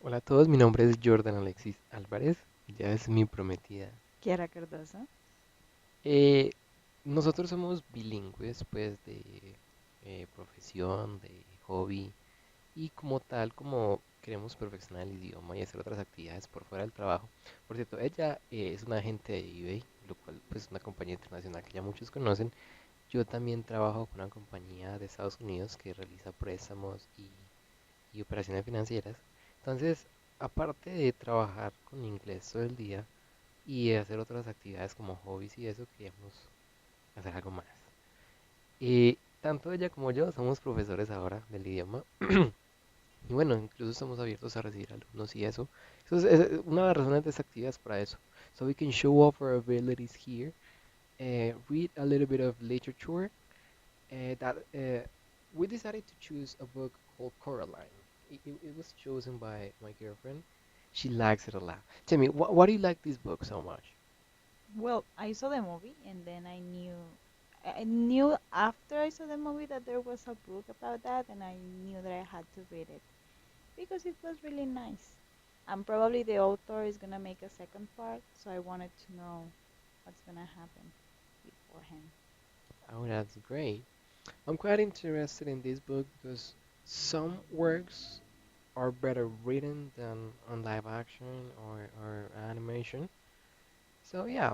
Hola a todos, mi nombre es Jordan Alexis Álvarez, ya es mi prometida. Kiara Cardoso. Eh, Nosotros somos bilingües, pues, de profesión, de hobby, y como tal, como queremos perfeccionar el idioma y hacer otras actividades por fuera del trabajo. Por cierto, ella es una agente de eBay, lo cual, pues, es una compañía internacional que ya muchos conocen. Yo también trabajo con una compañía de Estados Unidos que realiza préstamos y operaciones financieras. Entonces, aparte de trabajar con inglés todo el día y de hacer otras actividades como hobbies y eso, queríamos hacer algo más. Y tanto ella como yo somos profesores ahora del idioma. Y bueno, incluso estamos abiertos a recibir alumnos y eso. Eso es una de las razones de esta actividad es para eso. So we can show off our abilities here, read a little bit of literature, that we decided to choose a book called Coraline. It was chosen by my girlfriend. She likes it a lot. Tell me, why do you like this book so much? Well, I saw the movie and then I knew after I saw the movie that there was a book about that and I knew that I had to read it because it was really nice. And probably the author is gonna make a second part, so I wanted to know what's gonna happen beforehand. Oh, that's great. I'm quite interested in this book because some works are better written than on live action or animation. So yeah,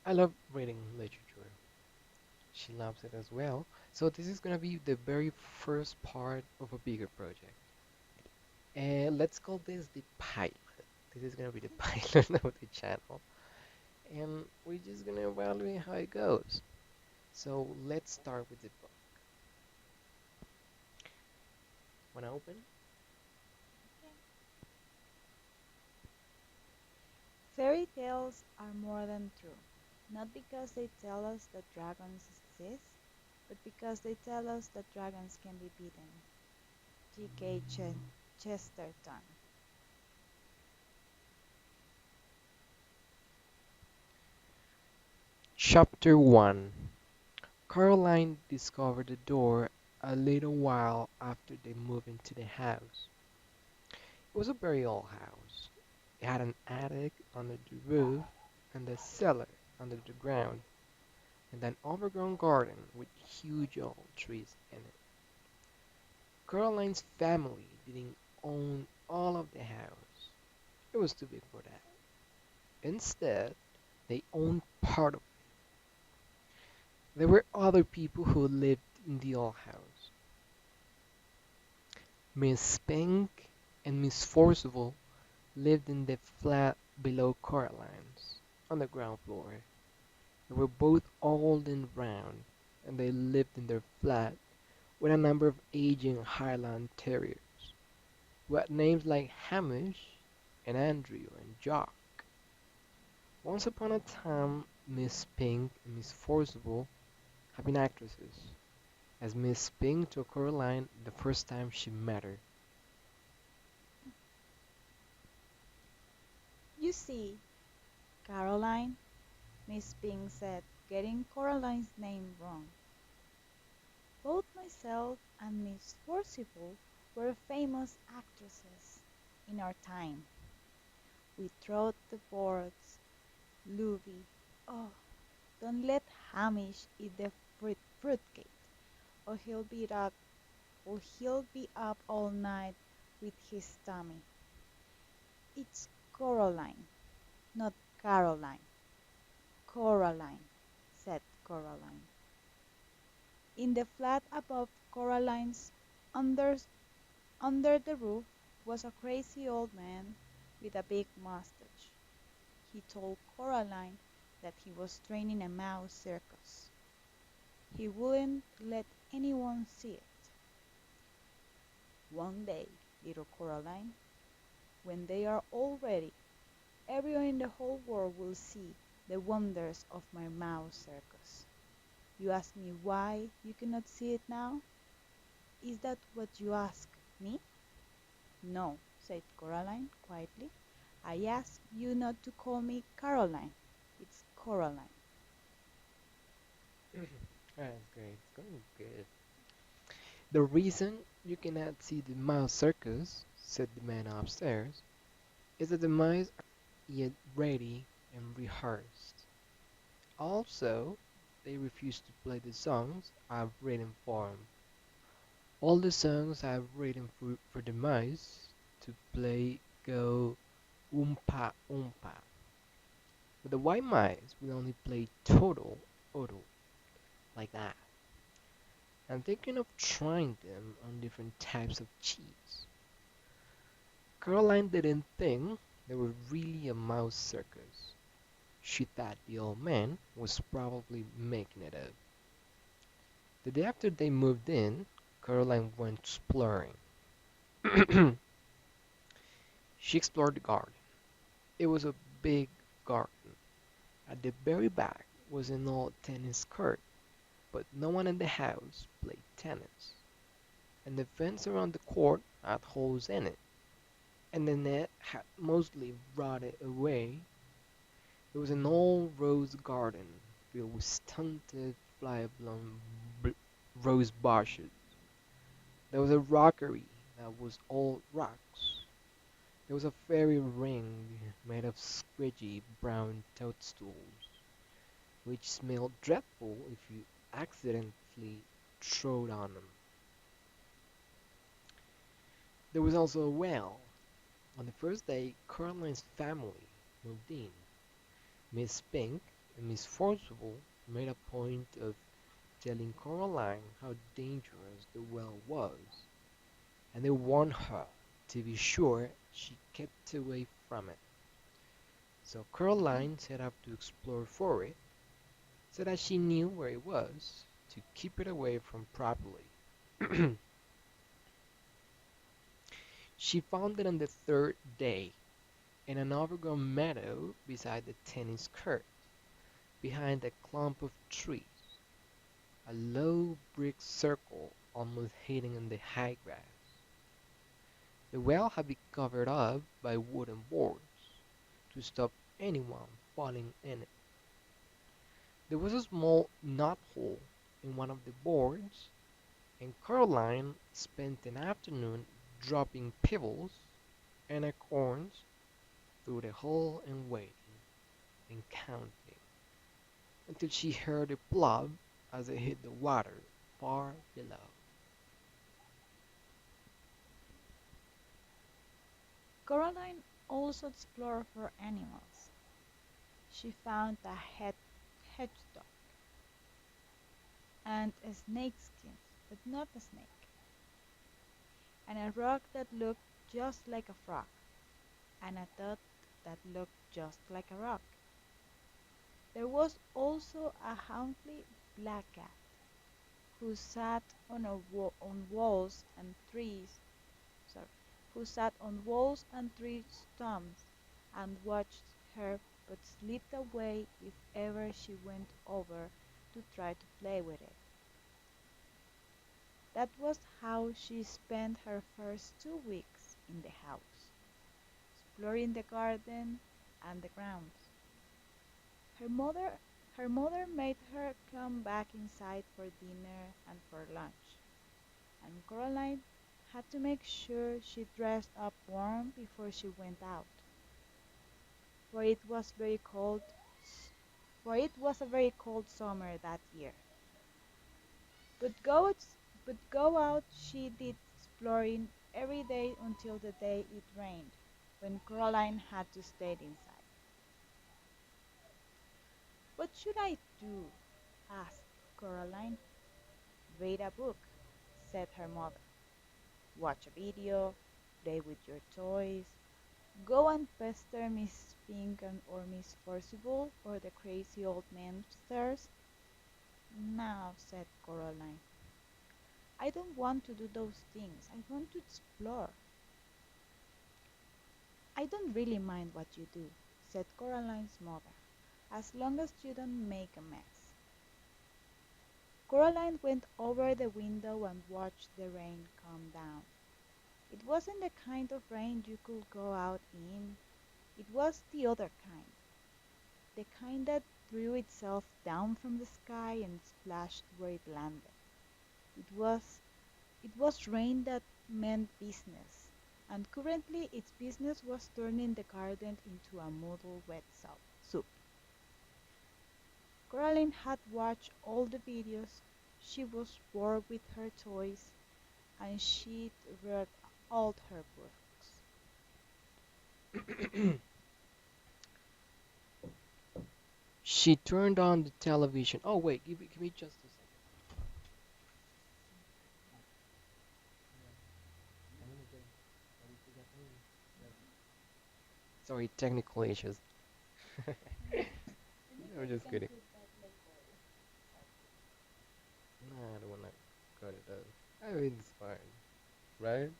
I love reading literature. She loves it as well. So this is gonna be the very first part of a bigger project. And let's call this the pilot. This is gonna be the pilot of the channel. And we're just gonna evaluate how it goes. So let's start with the book. Wanna open? Okay. Fairy tales are more than true, not because they tell us that dragons exist, but because they tell us that dragons can be beaten. G.K. Chesterton. Chapter 1. Caroline discovered the door a little while after they moved into the house. It was a very old house. It had an attic under the roof and a cellar under the ground, and an overgrown garden with huge old trees in it. Caroline's family didn't own all of the house. It was too big for that. Instead, they owned part of it. There were other people who lived in the old house. Miss Pink and Miss Forcible lived in the flat below Caroline's, on the ground floor. They were both old and brown, and they lived in their flat with a number of aging Highland terriers, who had names like Hamish and Andrew and Jock. Once upon a time, Miss Pink and Miss Forcible had been actresses, as Miss Pink told Caroline the first time she met her. You see, Caroline, Miss Pink said, getting Coraline's name wrong. Both myself and Miss Forcible were famous actresses in our time. We trod the boards, Louis. Oh, don't let Hamish eat the fruitcake, or he'll be up all night with his tummy. It's Coraline, not Caroline. Coraline, said Coraline. In the flat above Coraline's, under, under the roof, was a crazy old man with a big mustache. He told Coraline that he was training a mouse circus. He wouldn't let anyone see it. One day, little Coraline, when they are all ready, everyone in the whole world will see the wonders of my mouse circus. You ask me why you cannot see it now? Is that what you ask me? No, said Coraline quietly. I ask you not to call me Caroline. It's Coraline. That's great. It's going good. The reason you cannot see the mouse circus, said the man upstairs, is that the mice are yet ready and rehearsed. Also, they refuse to play the songs I've written for them. All the songs I've written for the mice to play go oompa oompa. But the white mice will only play total odo like that. I'm thinking of trying them on different types of cheese. Caroline didn't think they were really a mouse circus. She thought the old man was probably making it up. The day after they moved in, Caroline went exploring. She explored the garden. It was a big garden. At the very back was an old tennis court, but no one in the house played tennis. And the fence around the court had holes in it, and the net had mostly rotted away. It was an old rose garden filled with stunted, fly-blown rose bushes. There was a rockery that was all rocks. There was a fairy ring made of squidgy brown toadstools, which smelled dreadful if you accidentally trod on them. There was also a well. On the first day, Caroline's family moved in. Miss Pink and Miss Forcible made a point of telling Caroline how dangerous the well was, and they warned her to be sure she kept away from it. So Caroline set out to explore for it, so that she knew where it was to keep it away from properly. She found it on the third day in an overgrown meadow beside the tennis court, behind a clump of trees, a low brick circle almost hidden in the high grass. The well had been covered up by wooden boards to stop anyone falling in it. There was a small knothole in one of the boards, and Caroline spent an afternoon dropping pebbles and acorns through the hole and waiting and counting until she heard a plop as it hit the water far below. Coraline also explored for animals. She found a hedgehog and a snake skin, but not a snake, and a rock that looked just like a frog, and a dot that looked just like a rock. There was also a hungry black cat who sat on walls and trees, sorry, who sat on walls and tree stumps and watched her, but slipped away if ever she went over to try to play with it. That was how she spent her first 2 weeks in the house, exploring the garden and the grounds. Her mother her mother made her come back inside for dinner and for lunch, and Caroline had to make sure she dressed up warm before she went out, for it was very cold for it was a very cold summer that year. But go out, but go out she did, exploring every day until the day it rained, when Caroline had to stay inside. "What should I do?" asked Caroline. "Read a book," said her mother. "Watch a video, play with your toys, go and pester Miss Pink or Miss Forcible or the crazy old man upstairs." "No," said Caroline. "I don't want to do those things. I want to explore." "I don't really mind what you do," said Coraline's mother, "as long as you don't make a mess." Coraline went over the window and watched the rain come down. It wasn't the kind of rain you could go out in. It was the other kind, the kind that threw itself down from the sky and splashed where it landed. It was it was rain that meant business, and currently its business was turning the garden into a muddled wet soup. Coraline had watched all the videos, she was bored with her toys, and she'd read all her books. She turned on the television. Oh wait, give me just a second. Sorry, technical issues. And you I'm you just can kidding. put that later. Nah, I don't wanna cut it out. I mean, it's fine, right?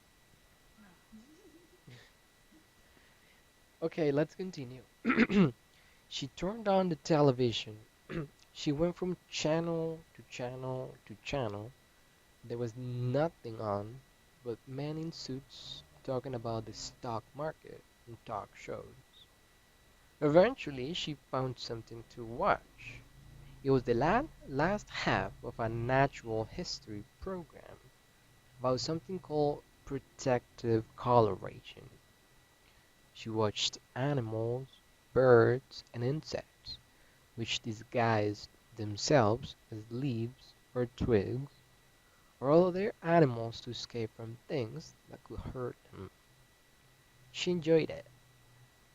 Okay, let's continue. She turned on the television. She went from channel to channel to channel. There was nothing on but men in suits talking about the stock market and talk shows. Eventually, she found something to watch. It was the last half of a natural history program about something called protective coloration. She watched animals, birds, and insects, which disguised themselves as leaves or twigs or other animals to escape from things that could hurt them. She enjoyed it,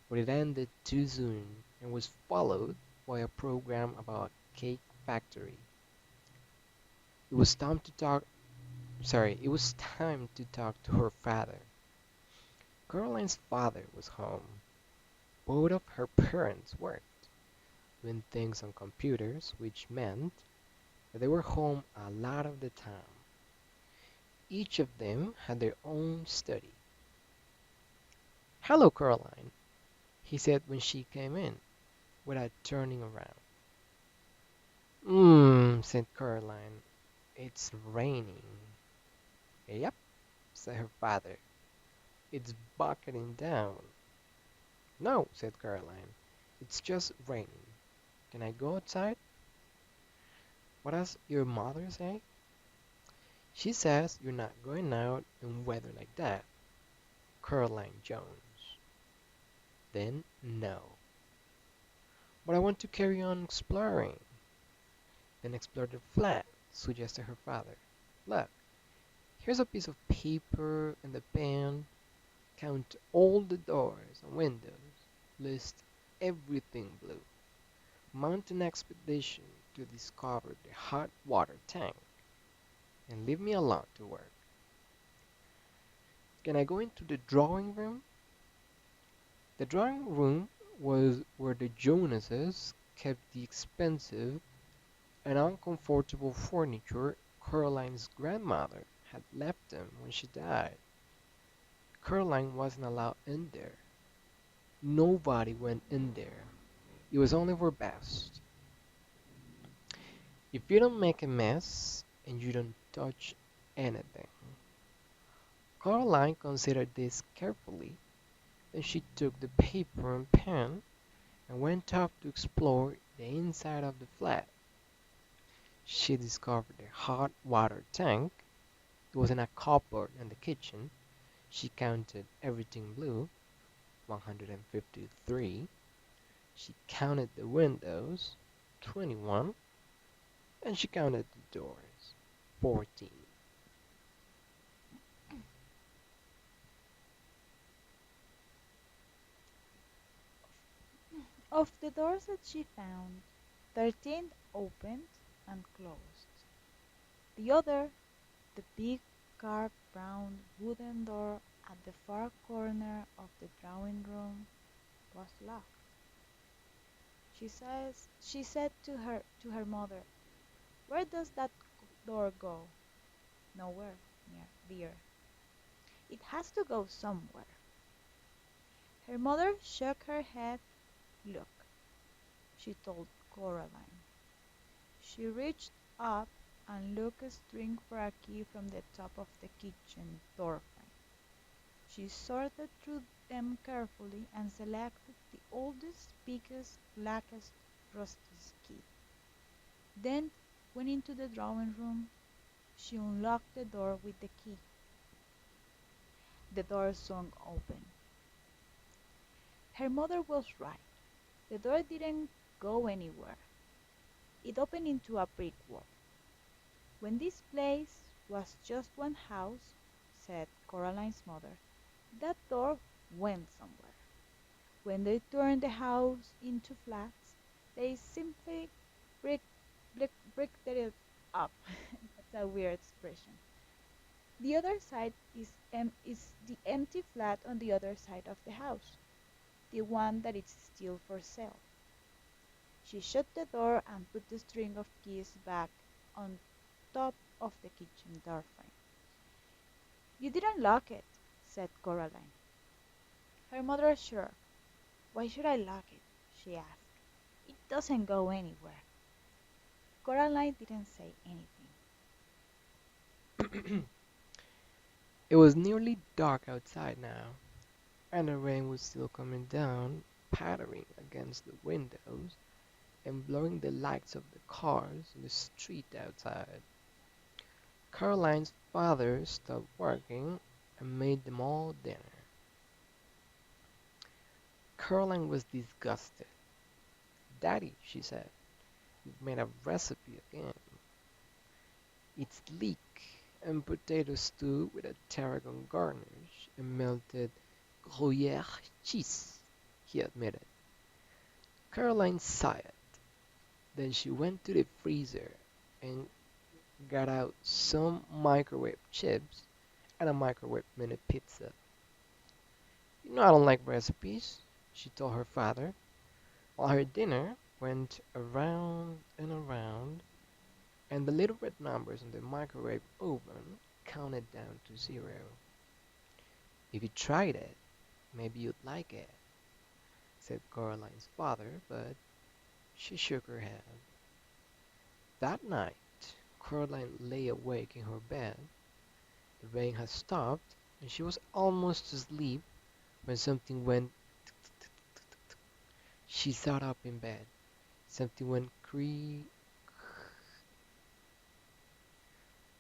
but it ended too soon and was followed by a program about cake factory. It was time to talk to her father. Caroline's father was home. Both of her parents worked, doing things on computers, which meant that they were home a lot of the time. Each of them had their own study. "Hello, Caroline," he said when she came in, without turning around. Said Caroline. "It's raining." "Yep," said her father. "It's bucketing down." "No," said Caroline. "It's just raining. Can I go outside?" "What does your mother say?" "She says you're not going out in weather like that." Caroline Jones. "Then no." "But I want to carry on exploring." "Then explore the flat," suggested her father. "Look, here's a piece of paper and a pen. Count all the doors and windows. List everything blue. Mount an expedition to discover the hot water tank. And leave me alone to work." "Can I go into the drawing room?" The drawing room was where the Jonases kept the expensive and uncomfortable furniture Caroline's grandmother had left them when she died. Caroline wasn't allowed in there. Nobody went in there. It was only for best. "If you don't make a mess and you don't touch anything." Caroline considered this carefully. Then she took the paper and pen and went up to explore the inside of the flat. She discovered a hot water tank. It was in a cupboard in the kitchen. She counted everything blue, 153. She counted the windows, 21. And she counted the doors, 14. Of the doors that she found, 13 opened and closed. The other, the big carved brown wooden door at the far corner of the drawing room, was locked. She said to her mother, "Where does that door go?" "Nowhere, dear. It has to go somewhere." Her mother shook her head. "Look," she told Coraline. She reached up and took a string for a key from the top of the kitchen doorframe. She sorted through them carefully and selected the oldest, biggest, blackest, rustiest key. Then went into the drawing room. She unlocked the door with the key. The door swung open. Her mother was right. The door didn't go anywhere. It opened into a brick wall. When this place was just one house, said Coraline's mother, that door went somewhere. When they turned the house into flats, they simply brick, bricked it up. That's a weird expression. The other side is the empty flat on the other side of the house, the one that is still for sale. She shut the door and put the string of keys back on top of the kitchen doorframe. You didn't lock it, said Coraline. Her mother shrugged. Why should I lock it? She asked. It doesn't go anywhere. Coraline didn't say anything. It was nearly dark outside now, and the rain was still coming down, pattering against the windows and blurring the lights of the cars in the street outside. Caroline's father stopped working and made them all dinner. Caroline was disgusted. Daddy, she said, you've made a recipe again. It's leek and potato stew with a tarragon garnish and melted Gruyere cheese, he admitted. Caroline sighed. Then she went to the freezer and got out some microwave chips and a microwave mini pizza. You know I don't like recipes, she told her father, while her dinner went around and around, and the little red numbers on the microwave oven counted down to zero. If you tried it, maybe you'd like it, said Caroline's father, but she shook her head. That night, Caroline lay awake in her bed. The rain had stopped, and she was almost asleep when something went. She sat up in bed. Something went creak.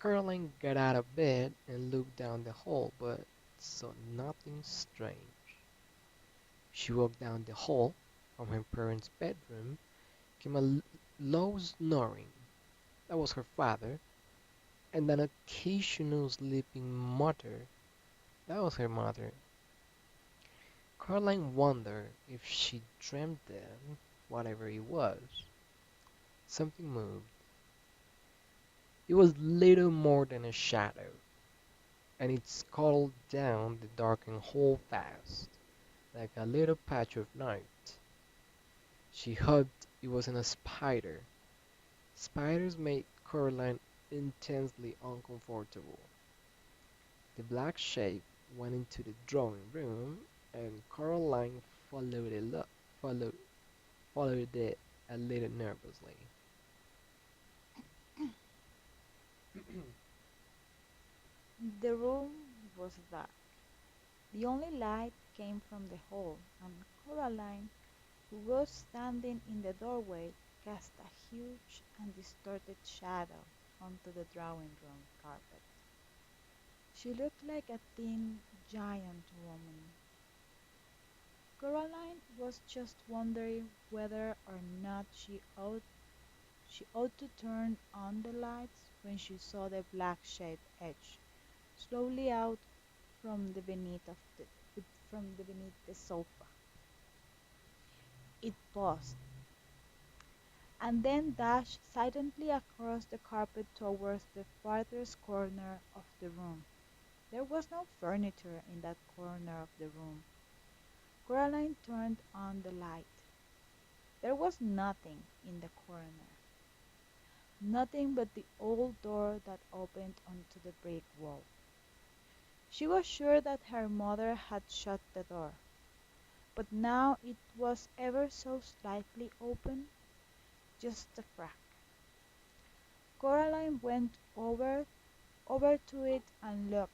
Caroline got out of bed and looked down the hall, but saw nothing strange. She walked down the hall. From her parents' bedroom came a low snoring. That was her father, and an occasional sleeping mutter. That was her mother. Caroline wondered if she dreamed then, whatever it was. Something moved. It was little more than a shadow, and it scuttled down the darkened hall fast, like a little patch of night. She hoped it wasn't a spider. Spiders made Caroline intensely uncomfortable. The black shape went into the drawing room, and Caroline followed followed it a little nervously. The room was dark. The only light came from the hall, and Coraline, who was standing in the doorway, cast a huge and distorted shadow onto the drawing room carpet. She looked like a thin, giant woman. Coraline was just wondering whether or not she ought to turn on the lights when she saw the black shape edge slowly out from the beneath the sofa. It paused, and then dashed silently across the carpet towards the farthest corner of the room. There was no furniture in that corner of the room. Coraline turned on the light. There was nothing in the corner, nothing but the old door that opened onto the brick wall. She was sure that her mother had shut the door, but now it was ever so slightly open, just a crack. Coraline went over to it and looked,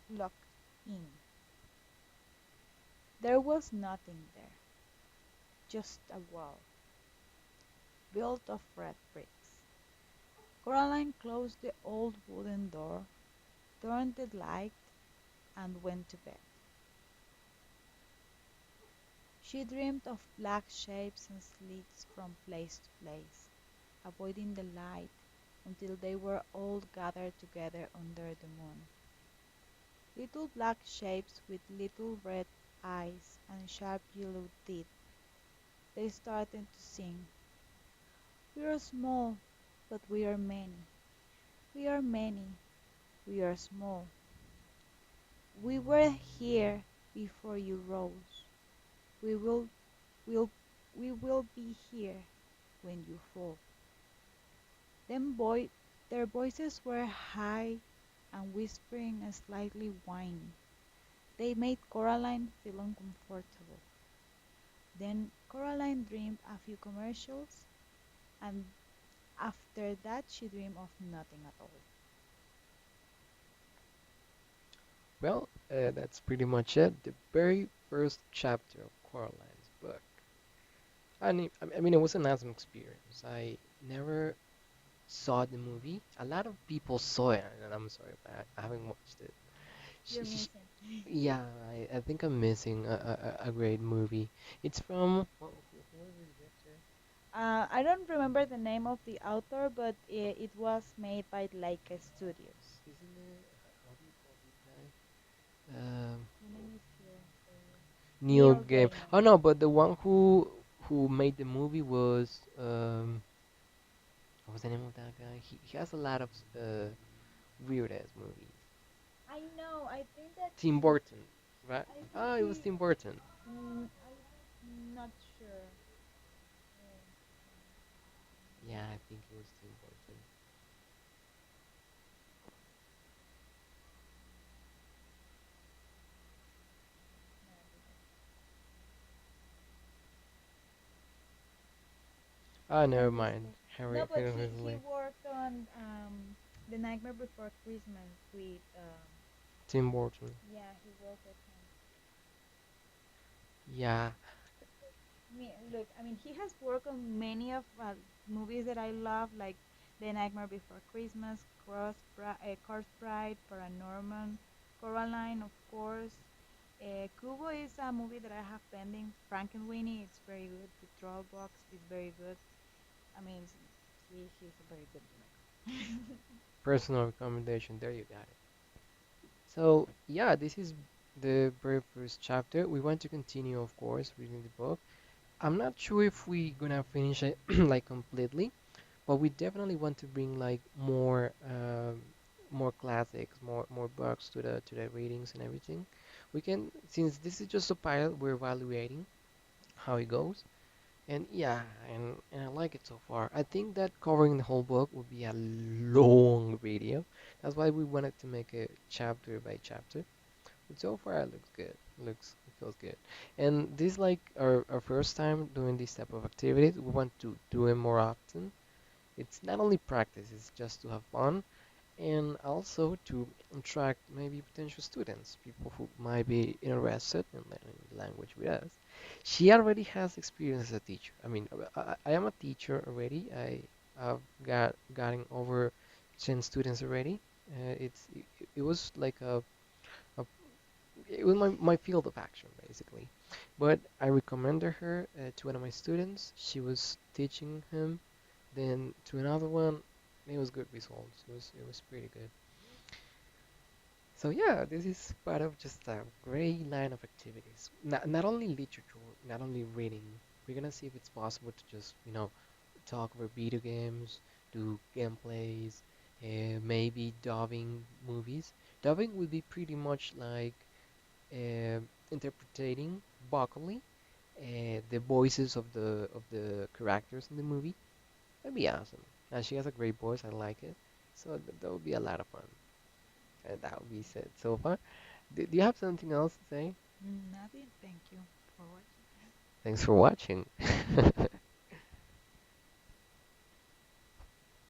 looked in. There was nothing there, just a wall, built of red bricks. Coraline closed the old wooden door, turned the light, and went to bed. She dreamed of black shapes and slits from place to place, avoiding the light until they were all gathered together under the moon. Little black shapes with little red eyes and sharp yellow teeth. They started to sing. We are small, but we are many. We are many. We are small. We were here before you rose. We will we will be here when you fall. Them boy their voices were high and whispering and slightly whiny. They made Coraline feel uncomfortable. Then Coraline dreamed a few commercials, and after that she dreamed of nothing at all. Well, that's pretty much it. The very first chapter of Coraline's book. I mean, it was an awesome experience. I never saw the movie. A lot of people saw it, and I'm sorry, but I haven't watched it. Sh You're sh missing. yeah, I think I'm missing a great movie. It's from who was the director? I don't remember the name of the author, but it was made by Leica Studios. Isn't it? How do you call this guy? Um, The name is here for you. Neil Neil Game. Gaiman. Oh no, but the one who made the movie was what was the name of that guy? He has a lot of weird ass movies. I know. I think that Tim he. Burton, right? I think Ah, it was he. Tim Burton. I'm not sure. Yeah, I think it was Tim Burton. Ah, My never mind. mistake. No, Harry, but Henry he Lake. worked on The Nightmare Before Christmas with Tim Burton. yeah, he worked with him. Yeah, Look, I mean, he has worked on many of movies that I love, like The Nightmare Before Christmas, Corpse Bride, Paranorman, Coraline, of course. Kubo is a movie that I have pending. Frankenweenie, it's very good. The Troll Box is very good. I mean, he's a very good director. personal recommendation. There you got it. So, yeah, this is the very first chapter. We want to continue, of course, reading the book. I'm not sure if we gonna finish it like completely, but we definitely want to bring like more classics, more books to the readings and everything. We can, since this is just a pilot, we're evaluating how it goes. And yeah, and I like it so far. I think that covering the whole book would be a long video. That's why we wanted to make it chapter by chapter. But so far it looks good. It feels good. And this is like our first time doing this type of activities. We want to do it more often. It's not only practice, it's just to have fun and also to attract maybe potential students, people who might be interested in learning the language with us. She already has experience as a teacher. I mean, I am a teacher already. I've gotten over 10 students already. It was like a it was my field of action basically. But I recommended her to one of my students. She was teaching him, then to another one. It was good results. It was pretty good. So yeah, this is part of just a great line of activities. Not only literature, not only reading. We're gonna see if it's possible to just, talk over video games, do gameplays, maybe dubbing movies. Dubbing would be pretty much like interpreting vocally the voices of the characters in the movie. That'd be awesome. And she has a great voice. I like it. So that would be a lot of fun. And that would be said so far. Do you have something else to say? Nothing. Thank you for watching. Thanks for watching.